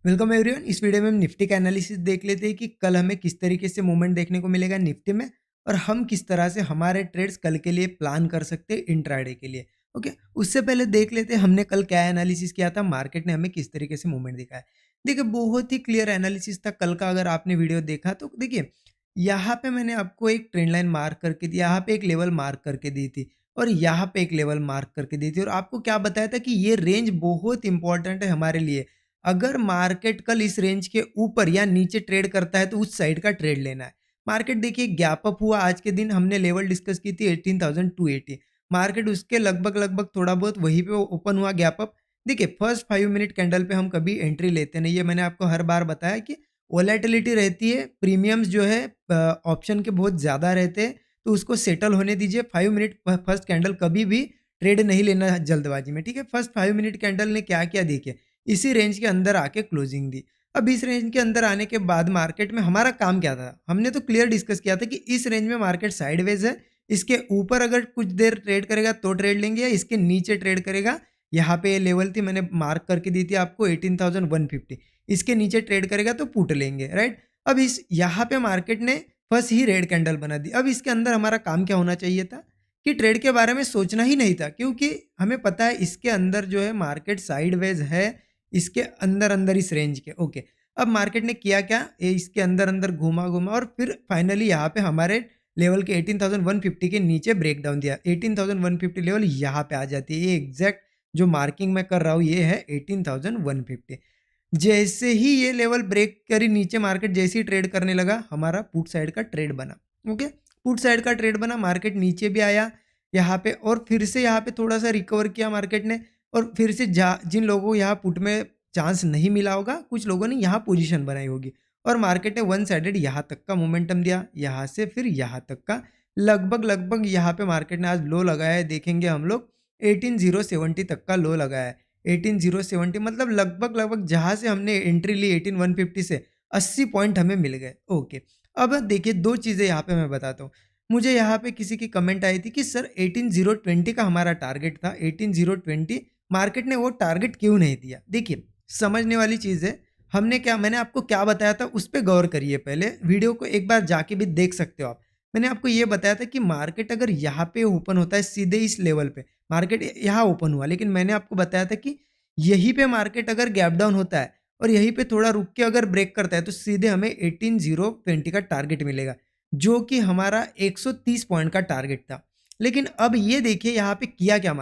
Welcome everyone. इस video में हम निफ्टी का एनालिसिस देख लेते हैं कि कल हमें किस तरीके से मूवमेंट देखने को मिलेगा निफ्टी में और हम किस तरह से हमारे ट्रेड्स कल के लिए प्लान कर सकते हैं इंट्राडे के लिए। ओके, उससे पहले देख लेते हैं हमने कल क्या एनालिसिस किया था, मार्केट ने हमें किस तरीके से मूवमेंट दिखाया। देखिए, बहुत ही क्लियर एनालिसिस था कल का। अगर आपने वीडियो देखा तो देखिए, यहाँ पे मैंने आपको एक ट्रेंड लाइन मार्क करके दी, यहाँ पे एक लेवल मार्क करके दी थी और यहाँ पे एक लेवल मार्क करके दी थी और आपको क्या बताया था कि ये रेंज बहुत इंपॉर्टेंट है हमारे लिए। अगर मार्केट कल इस रेंज के ऊपर या नीचे ट्रेड करता है तो उस साइड का ट्रेड लेना है। मार्केट देखिए गैप अप हुआ आज के दिन, हमने लेवल डिस्कस की थी 18,280। मार्केट उसके लगभग लगभग थोड़ा बहुत वहीं पे ओपन हुआ गैप अप। देखिए, फर्स्ट 5 मिनट कैंडल पे हम कभी एंट्री लेते नहीं है। मैंने आपको हर बार बताया कि वोलेटिलिटी रहती है, प्रीमियम्स जो है ऑप्शन के बहुत ज़्यादा रहते हैं, तो उसको सेटल होने दीजिए। 5 मिनट फर्स्ट कैंडल कभी भी ट्रेड नहीं लेना जल्दबाजी में, ठीक है। फर्स्ट 5 मिनट कैंडल ने क्या किया देखिए, इसी रेंज के अंदर आके क्लोजिंग दी। अब इस रेंज के अंदर आने के बाद मार्केट में हमारा काम क्या था, हमने तो क्लियर डिस्कस किया था कि इस रेंज में मार्केट साइडवेज है। इसके ऊपर अगर कुछ देर ट्रेड करेगा तो ट्रेड लेंगे, या इसके नीचे ट्रेड करेगा। यहाँ पे लेवल थी, मैंने मार्क करके दी थी आपको 18,150। इसके नीचे ट्रेड करेगा तो पुट लेंगे, राइट। अब इस यहाँ पे मार्केट ने फर्स्ट ही रेड कैंडल बना दी। अब इसके अंदर हमारा काम क्या होना चाहिए था कि ट्रेड के बारे में सोचना ही नहीं था, क्योंकि हमें पता है इसके अंदर जो है मार्केट साइडवेज है, इसके अंदर अंदर इस रेंज के। ओके, अब मार्केट ने किया क्या, ये इसके अंदर अंदर घूमा घूमा और फिर फाइनली यहाँ पे हमारे लेवल के 18,150 के नीचे ब्रेक डाउन दिया। 18,150 लेवल यहाँ पे आ जाती है। ये एग्जैक्ट जो मार्किंग मैं कर रहा हूँ ये है 18,150। जैसे ही ये लेवल ब्रेक करी नीचे, मार्केट जैसे ही ट्रेड करने लगा, हमारा पुट साइड का ट्रेड बना। ओके, पुट साइड का ट्रेड बना, मार्केट नीचे भी आया यहाँ पे और फिर से यहाँ पे थोड़ा सा रिकवर किया मार्केट ने। और फिर से जिन लोगों को यहाँ पुट में चांस नहीं मिला होगा, कुछ लोगों ने यहाँ पोजीशन बनाई होगी और मार्केट ने वन साइडेड यहाँ तक का मोमेंटम दिया, यहाँ से फिर यहाँ तक का। लगभग लगभग यहाँ पे मार्केट ने आज लो लगाया है, देखेंगे हम लोग 18,070 तक का लो लगाया है। 18,070 मतलब लगभग लगभग जहाँ से हमने एंट्री ली 18,150 से 80 पॉइंट हमें मिल गए। ओके, अब देखिए दो चीज़ें यहाँ पे मैं बताता हूँ। मुझे यहाँ पे किसी की कमेंट आई थी कि सर 18,020 का हमारा टारगेट था, 18,020 मार्केट ने वो टारगेट क्यों नहीं दिया। देखिए, समझने वाली चीज़ है। मैंने आपको क्या बताया था उस पर गौर करिए। पहले वीडियो को एक बार जाके भी देख सकते हो आप। मैंने आपको ये बताया था कि मार्केट अगर यहाँ पे ओपन होता है सीधे इस लेवल पे, मार्केट यहाँ ओपन हुआ, लेकिन मैंने आपको बताया था कि यहीं पे मार्केट अगर गैप डाउन होता है और यहीं पे थोड़ा रुक के अगर ब्रेक करता है तो सीधे हमें 18,020 का टारगेट मिलेगा, जो कि हमारा 130 पॉइंट का टारगेट था। लेकिन अब ये देखिए यहाँ पे किया क्या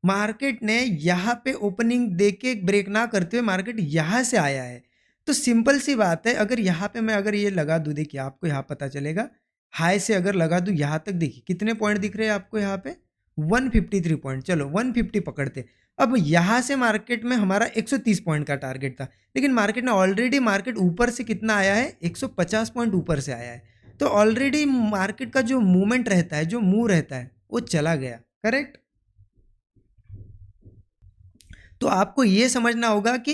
मार्केट ने यहाँ पे ओपनिंग देके ब्रेक ना करते हुए मार्केट यहाँ से आया है। तो सिंपल सी बात है, अगर यहाँ पे मैं अगर ये लगा दूँ, देखिए आपको यहाँ पता चलेगा, हाई से अगर लगा दूँ यहाँ तक, देखिए कितने पॉइंट दिख रहे हैं आपको यहाँ पे, 153 पॉइंट। चलो 150 पकड़ते। अब यहाँ से मार्केट में हमारा 130 पॉइंट का टारगेट था, लेकिन मार्केट ने ऑलरेडी मार्केट ऊपर से कितना आया है, 150 पॉइंट ऊपर से आया है। तो ऑलरेडी मार्केट का जो मूवमेंट रहता है, जो मूव रहता है, वो चला गया, करेक्ट। तो आपको ये समझना होगा कि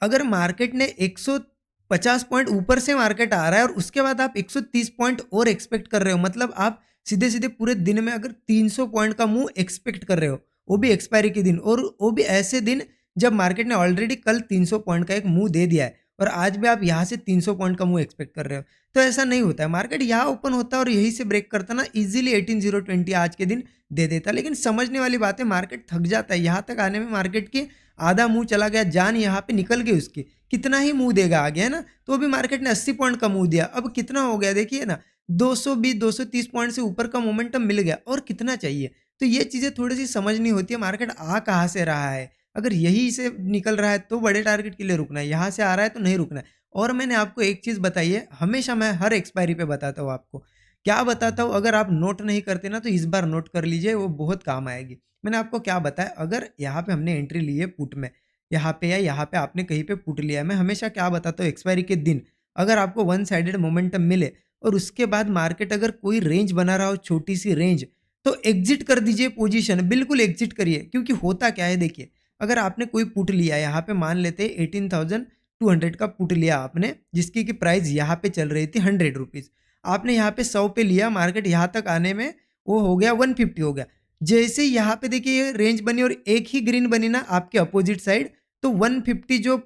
अगर मार्केट ने 150 पॉइंट ऊपर से मार्केट आ रहा है और उसके बाद आप 130 पॉइंट और एक्सपेक्ट कर रहे हो, मतलब आप सीधे सीधे पूरे दिन में अगर 300 पॉइंट का मूव एक्सपेक्ट कर रहे हो, वो भी एक्सपायरी के दिन, और वो भी ऐसे दिन जब मार्केट ने ऑलरेडी कल 300 पॉइंट का एक मूव दे दिया है और आज भी आप यहाँ से 300 पॉइंट का मूव एक्सपेक्ट कर रहे हो, तो ऐसा नहीं होता है। मार्केट यहाँ ओपन होता है और यहीं से ब्रेक करता ना, इजीली 18,020 आज के दिन दे देता। लेकिन समझने वाली बात है, मार्केट थक जाता है यहाँ तक आने में। मार्केट की आधा मुंह चला गया, जान यहाँ पे निकल गई उसकी, कितना ही मुंह देगा आगे, है ना। तो भी मार्केट ने 80 पॉइंट का मुंह दिया। अब कितना हो गया देखिए ना, 220 230 पॉइंट से ऊपर का मोमेंटम मिल गया, और कितना चाहिए। तो ये चीज़ें थोड़ी सी समझनी होती है, मार्केट आ कहाँ से रहा है। अगर यही से निकल रहा है तो बड़े टारगेट के लिए रुकना है, यहाँ से आ रहा है तो नहीं रुकना है। और मैंने आपको एक चीज़ बताई है, हमेशा मैं हर एक्सपायरी पे बताता हूँ आपको। क्या बताता हूँ, अगर आप नोट नहीं करते ना तो इस बार नोट कर लीजिए, वो बहुत काम आएगी। मैंने आपको क्या बताया, अगर यहाँ पे हमने एंट्री ली है पुट में, यहाँ पे या यहाँ पे आपने कहीं पे पुट लिया है, मैं हमेशा क्या बताता हूँ, एक्सपायरी के दिन अगर आपको वन साइडेड मोमेंटम मिले और उसके बाद मार्केट अगर कोई रेंज बना रहा हो, छोटी सी रेंज, तो एग्जिट कर दीजिए पोजीशन, बिल्कुल एग्जिट करिए। क्योंकि होता क्या है देखिए, अगर आपने कोई पुट लिया, यहाँ पे मान लेते 18,200 का पुट लिया आपने, जिसकी की प्राइस यहाँ पे चल रही थी 100 रुपीज़। आपने यहाँ पे 100 पे लिया, मार्केट यहाँ तक आने में वो हो गया 150 हो गया। जैसे यहाँ पे देखिए ये रेंज बनी और एक ही ग्रीन बनी ना आपके अपोजिट साइड, तो 150 जो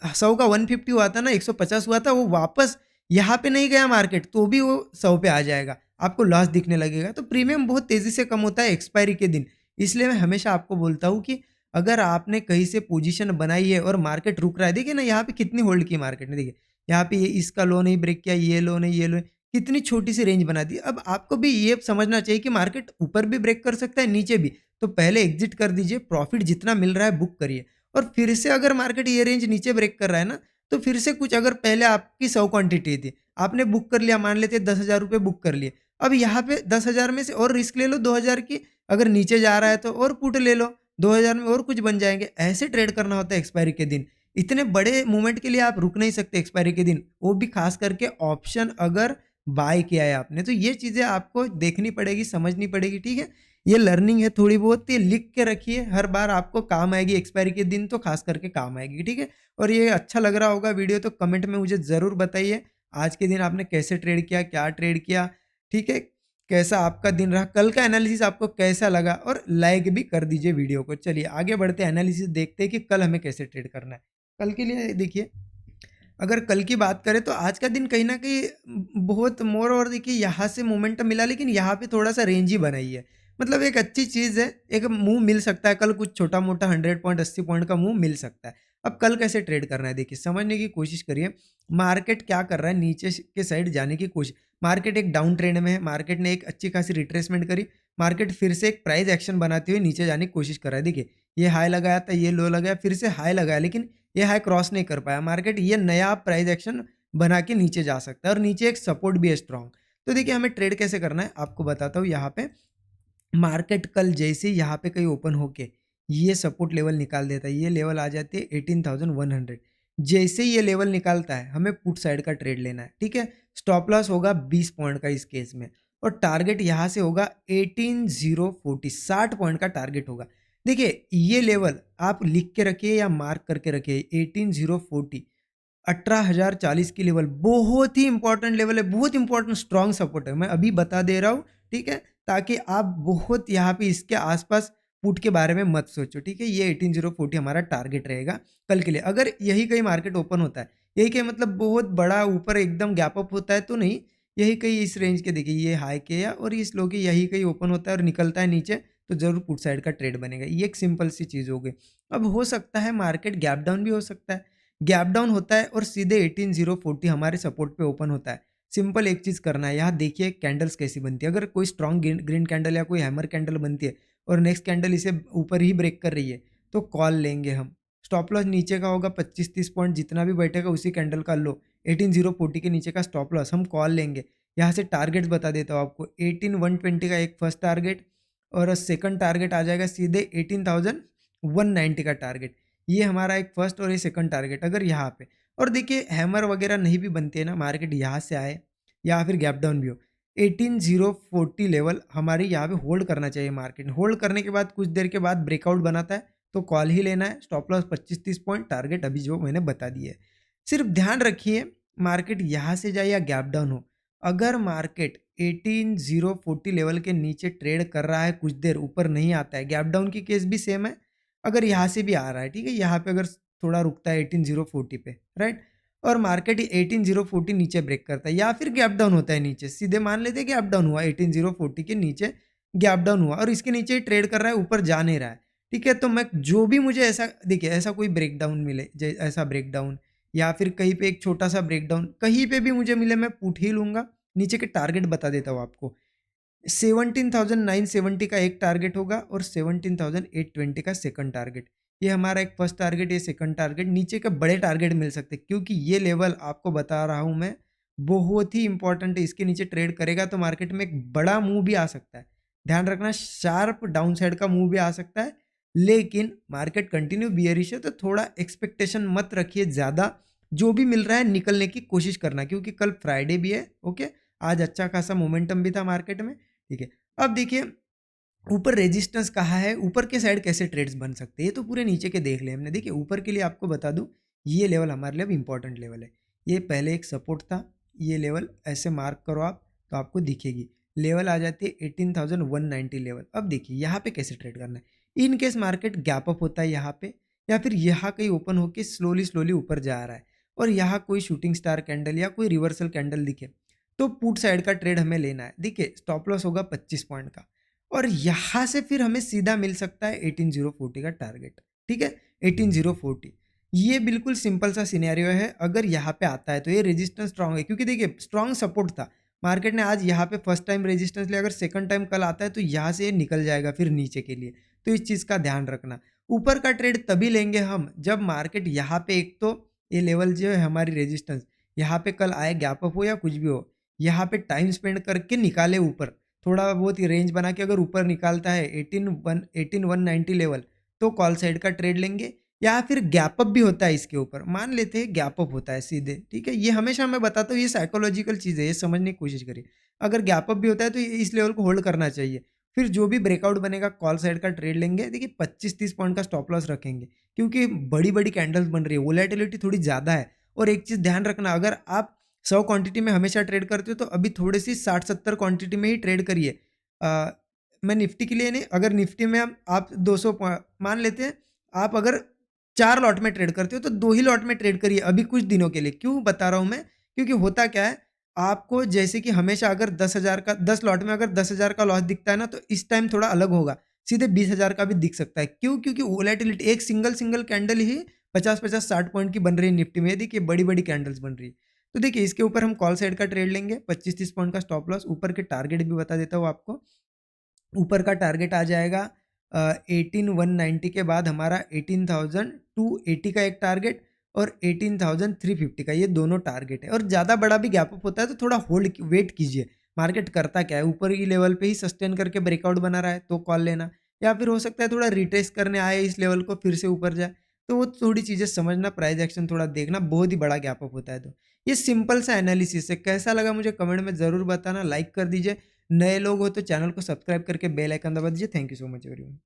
100 का 150 हुआ था ना, 150 हुआ था, वो वापस यहाँ पे नहीं गया मार्केट तो भी वो 100 पे आ जाएगा, आपको लॉस दिखने लगेगा। तो प्रीमियम बहुत तेज़ी से कम होता है एक्सपायरी के दिन। इसलिए मैं हमेशा आपको बोलता हूँ कि अगर आपने कहीं से पोजीशन बनाई है और मार्केट रुक रहा है, देखिए ना यहाँ पे कितनी होल्ड की मार्केट ने, देखिए यहाँ पे ये इसका लो नहीं ब्रेक किया, ये लो नहीं, ये लो नहीं, कितनी छोटी सी रेंज बना दी। अब आपको भी ये समझना चाहिए कि मार्केट ऊपर भी ब्रेक कर सकता है, नीचे भी। तो पहले एग्जिट कर दीजिए, प्रॉफिट जितना मिल रहा है बुक करिए, और फिर से अगर मार्केट ये रेंज नीचे ब्रेक कर रहा है ना, तो फिर से कुछ, अगर पहले आपकी 100 क्वांटिटी थी, आपने बुक कर लिया, मान लेते 10,000 रुपए बुक कर लिए। अब यहाँ पे 10,000 में से और रिस्क ले लो 2,000 की, अगर नीचे जा रहा है तो और पुट ले लो, 2,000 में और कुछ बन जाएँगे। ऐसे ट्रेड करना होता है एक्सपायरी के दिन। इतने बड़े मूवमेंट के लिए आप रुक नहीं सकते एक्सपायरी के दिन, वो भी खास करके ऑप्शन अगर बाय किया है आपने। तो ये चीज़ें आपको देखनी पड़ेगी, समझनी पड़ेगी, ठीक है? ये लर्निंग है थोड़ी बहुत, ये लिख के रखिए, हर बार आपको काम आएगी, एक्सपायरी के दिन तो खास करके काम आएगी, ठीक है? और ये अच्छा लग रहा होगा वीडियो तो कमेंट में मुझे ज़रूर बताइए, आज के दिन आपने कैसे ट्रेड किया, क्या ट्रेड किया, ठीक है? कैसा आपका दिन रहा, कल का एनालिसिस आपको कैसा लगा, और लाइक भी कर दीजिए वीडियो को। चलिए आगे बढ़ते हैं, एनालिसिस देखते हैं कि कल हमें कैसे ट्रेड करना है। कल के लिए देखिए, अगर कल की बात करें तो आज का दिन कहीं न कहीं बहुत मोर, और देखिए यहाँ से मोमेंटम मिला, लेकिन यहाँ पे थोड़ा-सा रेंज ही बनाई है। मतलब एक अच्छी चीज़ है, एक मूव मिल सकता है कल, कुछ छोटा-मोटा 100 पॉइंट 80 पॉइंट का मूव मिल सकता है। अब कल कैसे ट्रेड करना है देखिए, समझने की कोशिश करिए। मार्केट क्या कर रहा है, नीचे के साइड जाने की कोशिश, मार्केट एक डाउन ट्रेंड में है, मार्केट ने एक अच्छी खासी रिट्रेसमेंट करी, मार्केट फिर से एक प्राइस एक्शन बनाते हुए नीचे जाने की कोशिश कर रहा है। देखिए, ये हाई लगाया था, ये लो लगाया, फिर से हाई लगाया, लेकिन ये हाई क्रॉस नहीं कर पाया मार्केट। ये नया प्राइस एक्शन बना के नीचे जा सकता है, और नीचे एक सपोर्ट भी है स्ट्रॉन्ग। तो देखिए हमें ट्रेड कैसे करना है आपको बताता हूँ। यहाँ पे मार्केट कल जैसे ही यहाँ पे कहीं ओपन होके ये सपोर्ट लेवल निकाल देता है, ये लेवल आ जाती है 18,100। जैसे ही ये लेवल निकालता है, हमें पुट साइड का ट्रेड लेना है, ठीक है? स्टॉप लॉस होगा 20 पॉइंट का इस केस में, और टारगेट यहाँ से होगा 18,040, 60 पॉइंट का टारगेट होगा। देखिए ये लेवल आप लिख के रखिए या मार्क करके रखिए, 18,040, 18,040 की लेवल बहुत ही इंपॉर्टेंट लेवल है, बहुत इंपॉर्टेंट स्ट्रॉन्ग सपोर्ट है। मैं अभी बता दे रहा हूँ, ठीक है? ताकि आप बहुत यहाँ पे इसके आसपास पुट के बारे में मत सोचो, ठीक है? ये 18,040 हमारा टारगेट रहेगा कल के लिए। अगर यही कहीं मार्केट ओपन होता है, यही कहीं मतलब बहुत बड़ा ऊपर एकदम गैप अप होता है तो नहीं, यही कहीं इस रेंज के देखिए, ये हाई के या और इस लो के यही कहीं ओपन होता है और निकलता है नीचे, तो ज़रूर पुट साइड का ट्रेड बनेगा। ये एक सिंपल सी चीज़ हो गई। अब हो सकता है मार्केट गैप डाउन भी हो सकता है। गैप डाउन होता है और सीधे 18,040 हमारे सपोर्ट पे ओपन होता है। सिंपल एक चीज़ करना है, यहाँ देखिए कैंडल्स कैसी बनती है। अगर कोई स्ट्रॉन्ग ग्रीन कैंडल या कोई हैमर कैंडल बनती है और नेक्स्ट कैंडल इसे ऊपर ही ब्रेक कर रही है, तो कॉल लेंगे हम। स्टॉप लॉस नीचे का होगा 25-30 पॉइंट, जितना भी बैठेगा उसी कैंडल का लो, 18,040 के नीचे का स्टॉप लॉस हम कॉल लेंगे। यहाँ से टारगेट्स बता देता हूँ आपको, 18,120 का एक फर्स्ट टारगेट, और सेकंड टारगेट आ जाएगा सीधे 18,190 का टारगेट। ये हमारा एक फर्स्ट और ये सेकंड टारगेट अगर यहाँ पे। और देखिए हैमर वगैरह नहीं भी बनती है ना, मार्केट यहाँ से आए या फिर गैप डाउन भी हो, 18,040 लेवल हमारे यहाँ पे होल्ड करना चाहिए। मार्केट होल्ड करने के बाद कुछ देर के बाद ब्रेकआउट बनाता है तो कॉल ही लेना है। स्टॉप लॉस 25-30 पॉइंट, टारगेट अभी जो मैंने बता दिया है। सिर्फ ध्यान रखिए, मार्केट यहाँ से जाए या गैप डाउन हो, अगर मार्केट 18,040 लेवल के नीचे ट्रेड कर रहा है, कुछ देर ऊपर नहीं आता है, गैप डाउन की केस भी सेम है। अगर यहाँ से भी आ रहा है, ठीक है, यहाँ पे अगर थोड़ा रुकता है 18,040 पे, राइट, और मार्केट 18,040 नीचे ब्रेक करता है या फिर गैप डाउन होता है नीचे, सीधे मान लेते हैं गैप डाउन हुआ 18,040 के नीचे, गैप डाउन हुआ और इसके नीचे ही ट्रेड कर रहा है, ऊपर जा नहीं रहा है, ठीक है, तो मैं जो भी मुझे ऐसा देखिए, ऐसा कोई ब्रेक डाउन मिले, ऐसा ब्रेक डाउन या फिर कहीं पे एक छोटा सा ब्रेक डाउन कहीं पे भी मुझे मिले, मैं पुट ही लूंगा। नीचे के टारगेट बता देता हूँ आपको, 17,970 का एक टारगेट होगा और 17,820 का सेकंड टारगेट। ये हमारा एक फर्स्ट टारगेट, ये सेकंड टारगेट। नीचे के बड़े टारगेट मिल सकते हैं क्योंकि ये लेवल आपको बता रहा हूँ मैं, बहुत ही इंपॉर्टेंट है। इसके नीचे ट्रेड करेगा तो मार्केट में एक बड़ा मूव भी आ सकता है। ध्यान रखना, शार्प डाउन साइड का मूव भी आ सकता है, लेकिन मार्केट कंटिन्यू बियरिश है तो थोड़ा एक्सपेक्टेशन मत रखिए ज़्यादा। जो भी मिल रहा है निकलने की कोशिश करना, क्योंकि कल फ्राइडे भी है। ओके, आज अच्छा खासा मोमेंटम भी था मार्केट में, ठीक है। अब देखिए ऊपर रेजिस्टेंस कहाँ है, ऊपर के साइड कैसे ट्रेड्स बन सकते हैं, ये तो पूरे नीचे के देख ले हमने। देखिए ऊपर के लिए आपको बता दूं, ये लेवल हमारे लिए अब इंपॉर्टेंट लेवल है। ये पहले एक सपोर्ट था, ये लेवल ऐसे मार्क करो आप तो आपको दिखेगी, लेवल आ जाती है 18,190 लेवल। अब देखिए यहाँ पे कैसे ट्रेड करना है। In case market gap up होता है यहाँ पे, या फिर यहाँ कहीं ओपन होके स्लोली स्लोली ऊपर जा रहा है और यहाँ कोई शूटिंग स्टार कैंडल या कोई रिवर्सल कैंडल दिखे, तो पुट साइड का ट्रेड हमें लेना है। देखिए स्टॉप लॉस होगा 25 पॉइंट का और यहाँ से फिर हमें सीधा मिल सकता है 18040 का टारगेट। ठीक है, 18040 ये बिल्कुल सिंपल सा सिनेरियो है। अगर यहाँ पे आता है तो ये रेजिस्टेंस स्ट्रांग है, क्योंकि देखिए स्ट्रांग सपोर्ट था, मार्केट ने आज यहाँ पे फर्स्ट टाइम रेजिस्टेंस लिया, अगर सेकंड टाइम कल आता है तो यहाँ से ये निकल जाएगा फिर नीचे के लिए। तो इस चीज़ का ध्यान रखना। ऊपर का ट्रेड तभी लेंगे हम जब मार्केट यहाँ पे एक तो ये लेवल जो है हमारी रेजिस्टेंस यहाँ पे कल आए, गैप अप हो या कुछ भी हो, यहाँ पे टाइम स्पेंड करके निकाले ऊपर, थोड़ा बहुत ही रेंज बना के अगर ऊपर निकालता है 18190 लेवल, तो कॉल साइड का ट्रेड लेंगे। या फिर गैप अप भी होता है इसके ऊपर, मान लेते हैं गैप अप होता है सीधे, ठीक है, ये हमेशा मैं बताता हूँ, ये साइकोलॉजिकल चीज़ है, ये समझने की कोशिश करिए। अगर गैप अप भी होता है तो इस लेवल को होल्ड करना चाहिए। फिर जो भी ब्रेकआउट बनेगा कॉल साइड का ट्रेड लेंगे। देखिए 25-30 पॉइंट का स्टॉप लॉस रखेंगे, क्योंकि बड़ी बड़ी कैंडल्स बन रही है, वोलेटिलिटी थोड़ी ज़्यादा है। और एक चीज़ ध्यान रखना, अगर आप 100 क्वांटिटी में हमेशा ट्रेड करते हो तो अभी थोड़ी सी 60-70 क्वांटिटी में ही ट्रेड करिए। मैं निफ्टी के लिए नहीं, अगर निफ्टी में आप 200 मान लेते हैं, आप अगर 4 लॉट में ट्रेड करते हो तो 2 ही लॉट में ट्रेड करिए अभी कुछ दिनों के लिए। क्यों बता रहा हूँ मैं? क्योंकि होता क्या है, आपको जैसे कि हमेशा अगर 10,000 का 10 लॉट में अगर 10,000 का लॉस दिखता है ना, तो इस टाइम थोड़ा अलग होगा, सीधे 20,000 का भी दिख सकता है। क्यों? क्योंकि वोलेटिलिटी एक सिंगल कैंडल ही 50-50 60 पॉइंट की बन रही है निफ्टी में। देखिए बड़ी-बड़ी कैंडल्स बन रही है। तो देखिए इसके ऊपर हम कॉल साइड का ट्रेड लेंगे, 25-30 पॉइंट का स्टॉप लॉस, ऊपर के टारगेट भी बता देता हूँ आपको। ऊपर का टारगेट आ जाएगा 18,190 के बाद हमारा 18,280 का एक टारगेट और 18,350 का, ये दोनों टारगेट है। और ज़्यादा बड़ा भी गैप अप होता है तो थोड़ा होल्ड वेट कीजिए, मार्केट करता क्या है, ऊपर ही लेवल पे ही सस्टेन करके ब्रेकआउट बना रहा है तो कॉल लेना, या फिर हो सकता है थोड़ा रिट्रेस करने आए इस लेवल को फिर से ऊपर जाए, तो वो थोड़ी चीज़ें समझना, प्राइस एक्शन थोड़ा देखना, बहुत ही बड़ा गैप अप होता है। तो ये सिंपल सा एनालिसिस है, कैसा लगा मुझे कमेंट में ज़रूर बताना, लाइक कर दीजिए, नए लोग हो तो चैनल को सब्सक्राइब करके बेल आइकन दबा दीजिए। Thank you so much everyone.